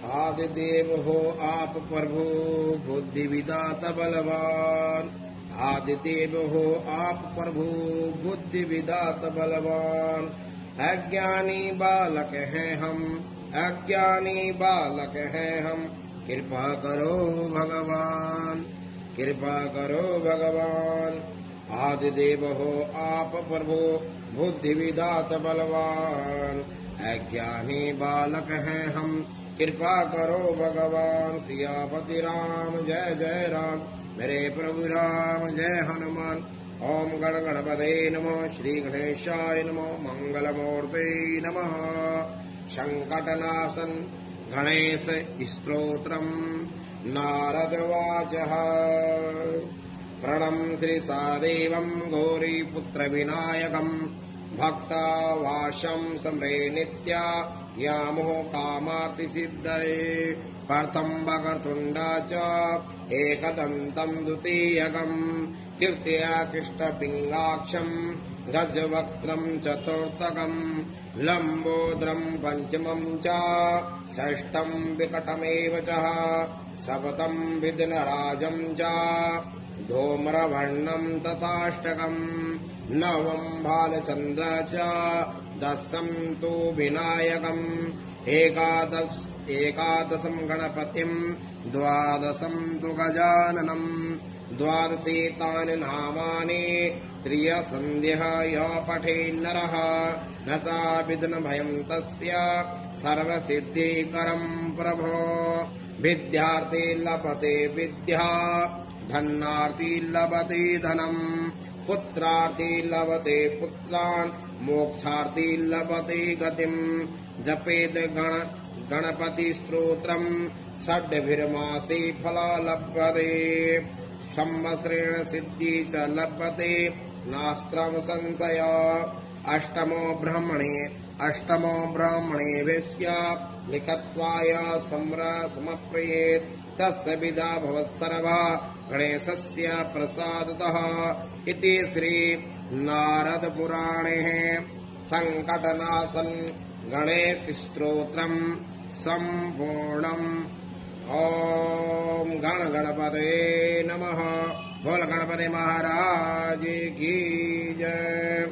आदिदेव हो आप प्रभु बुद्धि विदाता बलवान। आदिदेव हो आप प्रभु बुद्धि विदाता बलवान। अज्ञानी बालक हैं हम, अज्ञानी बालक हैं हम, कृपा करो भगवान, कृपा करो भगवान। आदिदेव हो आप प्रभु बुद्धि विदाता बलवान। अज्ञानी बालक हैं हम, कृपा करो भगवान। सियापति राम जय जय राम, मेरे प्रभु राम जय हनुमान। ओम गण गणपते नमः, श्री गणेशाय नमः, मंगलमूर्ते नमः। संकटनाशन गणेश स्तोत्रम्। नारद उवाचः प्रणम श्री सादेवं गौरीपुत्र विनायकम् भक्तावाशं स्मरे नित्या यामो कामार्ति सिद्धये। प्रथम वक्रतुण्डा च एकदन्तं द्वितीयकम् तृतीया कृष्णपिङ्गाक्षम् गजवक्त्रं चतुर्थकम् लम्बोदरं पञ्चमं च षष्ठं विकटमेव च सप्तमं विघ्नराजं च धूम्रवर्णं तथाष्टकम् नवम बालचन्द्र च दशम तु विनायकम् एकादशं गणपतिं द्वादशं तु गजाननम् द्वादशेतानि नामानि त्रियसन्ध्यः य पठेन्नरः न सा विघ्नभयं तस्य सर्वसिद्धिकरं प्रभो। विद्यार्थी लभते विद्या, धनार्थी लभते धनम्, पुत्रार्थी लभते पुत्रान्, मोक्षार्थी लभते गतिम्। जपेद गणपति स्तोत्रम् षड्भिर्मासे फला लभते। संवत्सरेण सिद्धि च लभते नास्त्रं संशय। अष्टमो ब्राह्मणे वेश्या लिखत्वाय समर्पयेत् तस्य विदा भवत् सर्वा गणेशस्य प्रसादतः। इति श्री नारद पुराणे संकटनाशन गणेश स्तोत्रम् संपूर्णम्। ओम गण गणपते नमः। बोल गणपति महाराज की जय।